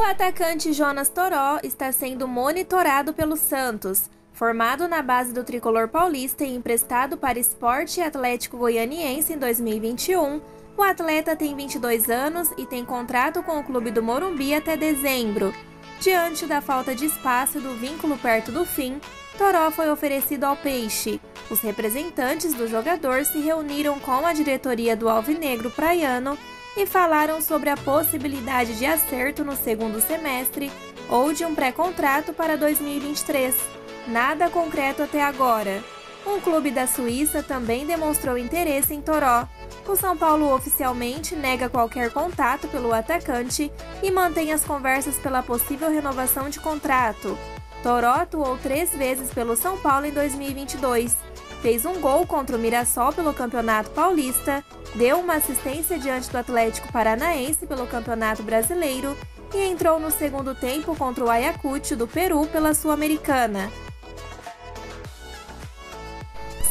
atacante Jonas Toró está sendo monitorado pelo Santos. Formado na base do tricolor paulista e emprestado para Sport e Atlético Goianiense em 2021, o atleta tem 22 anos e tem contrato com o clube do Morumbi até dezembro. Diante da falta de espaço e do vínculo perto do fim, Toró foi oferecido ao Peixe. Os representantes do jogador se reuniram com a diretoria do Alvinegro Praiano e falaram sobre a possibilidade de acerto no segundo semestre ou de um pré-contrato para 2023. Nada concreto até agora. Um clube da Suíça também demonstrou interesse em Toró. O São Paulo oficialmente nega qualquer contato pelo atacante e mantém as conversas pela possível renovação de contrato. Toró atuou 3 vezes pelo São Paulo em 2022. Fez um gol contra o Mirassol pelo Campeonato Paulista, deu uma assistência diante do Atlético Paranaense pelo Campeonato Brasileiro e entrou no segundo tempo contra o Ayacucho do Peru pela Sul-Americana.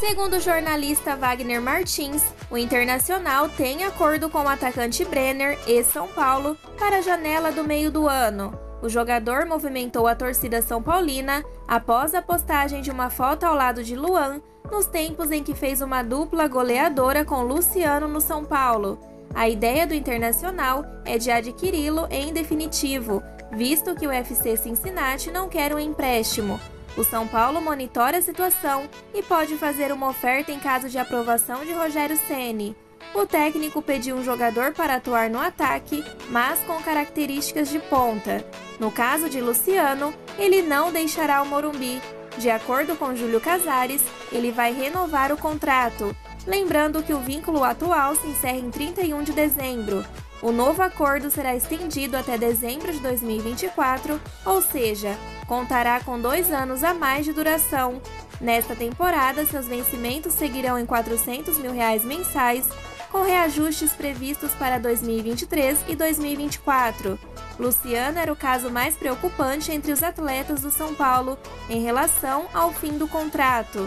Segundo o jornalista Wagner Martins, o Internacional tem acordo com o atacante Brenner e São Paulo para a janela do meio do ano. O jogador movimentou a torcida são paulina após a postagem de uma foto ao lado de Luan, nos tempos em que fez uma dupla goleadora com Luciano no São Paulo. A ideia do Internacional é de adquiri-lo em definitivo, visto que o FC Cincinnati não quer um empréstimo. O São Paulo monitora a situação e pode fazer uma oferta em caso de aprovação de Rogério Ceni. O técnico pediu um jogador para atuar no ataque, mas com características de ponta. No caso de Luciano, ele não deixará o Morumbi. De acordo com Júlio Casares, ele vai renovar o contrato, lembrando que o vínculo atual se encerra em 31 de dezembro. O novo acordo será estendido até dezembro de 2024, ou seja, contará com 2 anos a mais de duração. Nesta temporada, seus vencimentos seguirão em R$400 mil mensais, com reajustes previstos para 2023 e 2024. Luciano era o caso mais preocupante entre os atletas do São Paulo em relação ao fim do contrato.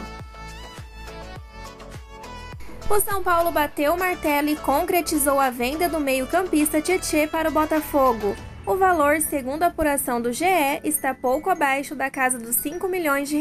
O São Paulo bateu o martelo e concretizou a venda do meio-campista Tietê para o Botafogo. O valor, segundo a apuração do GE, está pouco abaixo da casa dos R$5 milhões.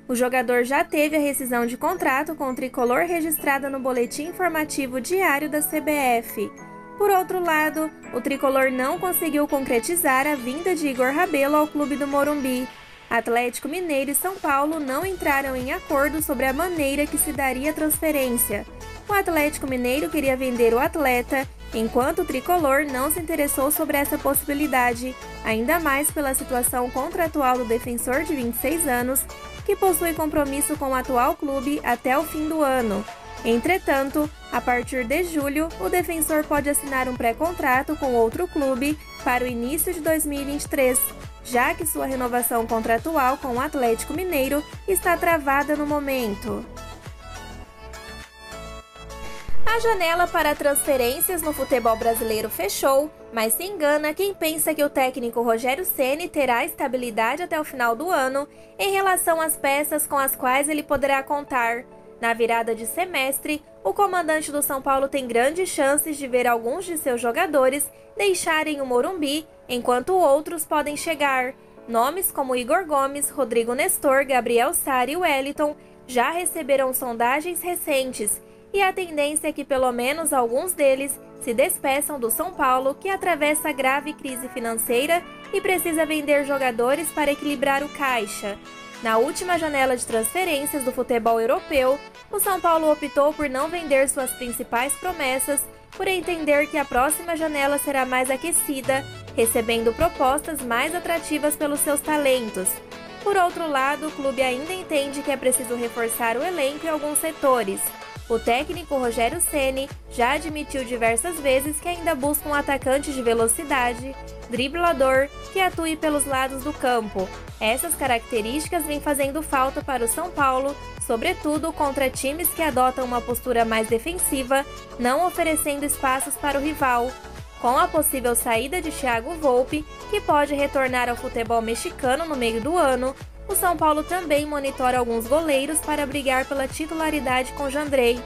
O jogador já teve a rescisão de contrato com o tricolor registrada no boletim informativo diário da CBF. Por outro lado, o tricolor não conseguiu concretizar a vinda de Igor Rabelo ao clube do Morumbi. Atlético Mineiro e São Paulo não entraram em acordo sobre a maneira que se daria a transferência. O Atlético Mineiro queria vender o atleta, enquanto o tricolor não se interessou sobre essa possibilidade, ainda mais pela situação contratual do defensor de 26 anos, que possui compromisso com o atual clube até o fim do ano. Entretanto, a partir de julho, o defensor pode assinar um pré-contrato com outro clube para o início de 2023, já que sua renovação contratual com o Atlético Mineiro está travada no momento. A janela para transferências no futebol brasileiro fechou, mas se engana quem pensa que o técnico Rogério Ceni terá estabilidade até o final do ano em relação às peças com as quais ele poderá contar. Na virada de semestre, o comandante do São Paulo tem grandes chances de ver alguns de seus jogadores deixarem o Morumbi, enquanto outros podem chegar. Nomes como Igor Gomes, Rodrigo Nestor, Gabriel Sara e Wellington já receberam sondagens recentes, e a tendência é que pelo menos alguns deles se despeçam do São Paulo, que atravessa grave crise financeira e precisa vender jogadores para equilibrar o caixa. Na última janela de transferências do futebol europeu, o São Paulo optou por não vender suas principais promessas, por entender que a próxima janela será mais aquecida, recebendo propostas mais atrativas pelos seus talentos. Por outro lado, o clube ainda entende que é preciso reforçar o elenco em alguns setores. O técnico Rogério Ceni já admitiu diversas vezes que ainda busca um atacante de velocidade, driblador, que atue pelos lados do campo. Essas características vêm fazendo falta para o São Paulo, sobretudo contra times que adotam uma postura mais defensiva, não oferecendo espaços para o rival. Com a possível saída de Thiago Volpi, que pode retornar ao futebol mexicano no meio do ano, o São Paulo também monitora alguns goleiros para brigar pela titularidade com Jandrei.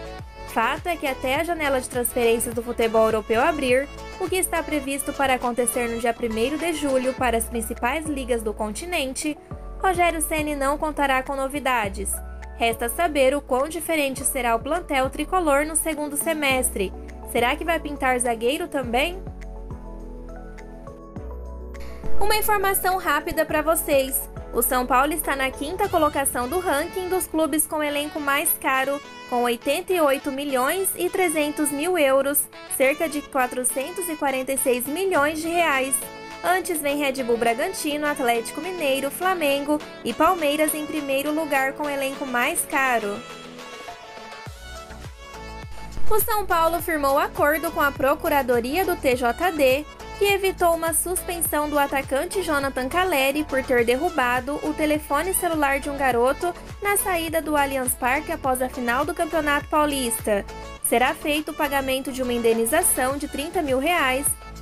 Fato é que até a janela de transferências do futebol europeu abrir, o que está previsto para acontecer no dia 1º de julho para as principais ligas do continente, Rogério Ceni não contará com novidades. Resta saber o quão diferente será o plantel tricolor no segundo semestre. Será que vai pintar zagueiro também? Uma informação rápida para vocês. O São Paulo está na 5ª colocação do ranking dos clubes com elenco mais caro, com 88 milhões e 300 mil euros, cerca de 446 milhões de reais. Antes vem Red Bull Bragantino, Atlético Mineiro, Flamengo e Palmeiras em primeiro lugar com elenco mais caro. O São Paulo firmou acordo com a Procuradoria do TJD, que evitou uma suspensão do atacante Jonathan Calleri por ter derrubado o telefone celular de um garoto na saída do Allianz Parque após a final do Campeonato Paulista. Será feito o pagamento de uma indenização de R$30 mil,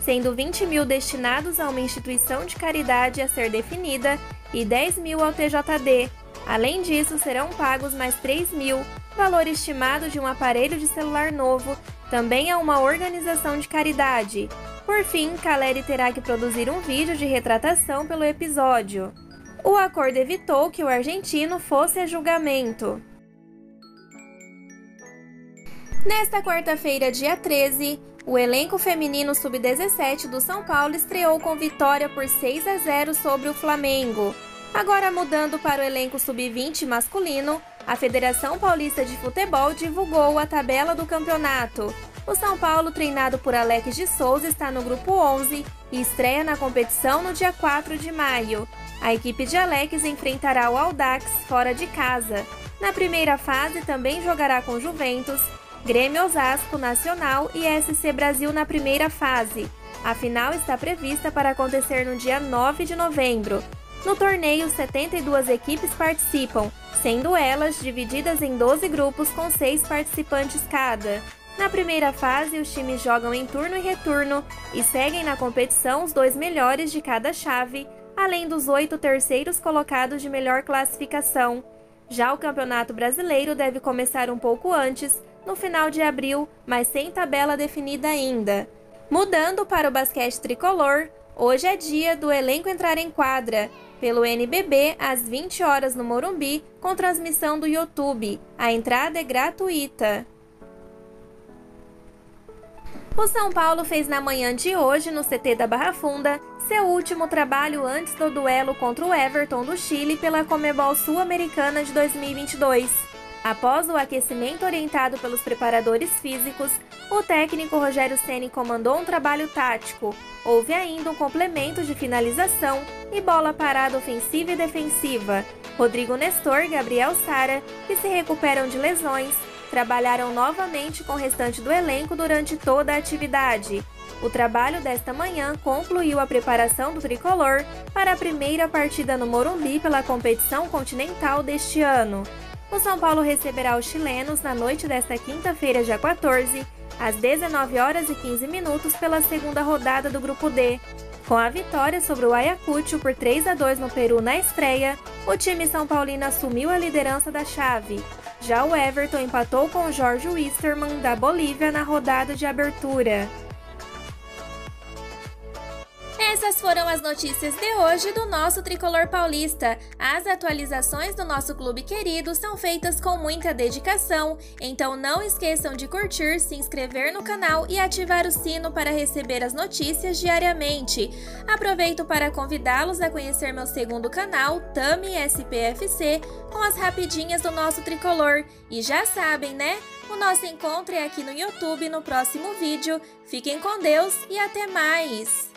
sendo 20 mil destinados a uma instituição de caridade a ser definida e 10 mil ao TJD. Além disso, serão pagos mais 3 mil, valor estimado de um aparelho de celular novo, também a uma organização de caridade. Por fim, Calleri terá que produzir um vídeo de retratação pelo episódio. O acordo evitou que o argentino fosse a julgamento. Nesta quarta-feira, dia 13, o elenco feminino sub-17 do São Paulo estreou com vitória por 6-0 sobre o Flamengo. Agora mudando para o elenco sub-20 masculino, a Federação Paulista de Futebol divulgou a tabela do campeonato. O São Paulo, treinado por Alex de Souza, está no grupo 11 e estreia na competição no dia 4 de maio. A equipe de Alex enfrentará o Audax fora de casa. Na primeira fase também jogará com Juventus, Grêmio Osasco, Nacional e SC Brasil na primeira fase. A final está prevista para acontecer no dia 9 de novembro. No torneio, 72 equipes participam, sendo elas divididas em 12 grupos com 6 participantes cada. Na primeira fase, os times jogam em turno e retorno e seguem na competição os 2 melhores de cada chave, além dos 8 terceiros colocados de melhor classificação. Já o Campeonato Brasileiro deve começar um pouco antes, no final de abril, mas sem tabela definida ainda. Mudando para o basquete tricolor, hoje é dia do elenco entrar em quadra, pelo NBB, às 20 horas no Morumbi, com transmissão do YouTube. A entrada é gratuita. O São Paulo fez na manhã de hoje, no CT da Barra Funda, seu último trabalho antes do duelo contra o Everton do Chile pela Conmebol Sul-Americana de 2022. Após o aquecimento orientado pelos preparadores físicos, o técnico Rogério Ceni comandou um trabalho tático. Houve ainda um complemento de finalização e bola parada ofensiva e defensiva. Rodrigo Nestor e Gabriel Sara, que se recuperam de lesões, trabalharam novamente com o restante do elenco durante toda a atividade. O trabalho desta manhã concluiu a preparação do tricolor para a primeira partida no Morumbi pela competição continental deste ano. O São Paulo receberá os chilenos na noite desta quinta-feira, dia 14, às 19h15 pela segunda rodada do Grupo D. Com a vitória sobre o Ayacucho por 3-2 no Peru na estreia, o time são paulino assumiu a liderança da chave. Já o Everton empatou com o Jorge Wisterman da Bolívia na rodada de abertura. Essas foram as notícias de hoje do nosso Tricolor Paulista. As atualizações do nosso clube querido são feitas com muita dedicação, então não esqueçam de curtir, se inscrever no canal e ativar o sino para receber as notícias diariamente. Aproveito para convidá-los a conhecer meu segundo canal, Tami SPFC, com as rapidinhas do nosso Tricolor. E já sabem, né? O nosso encontro é aqui no YouTube no próximo vídeo. Fiquem com Deus e até mais!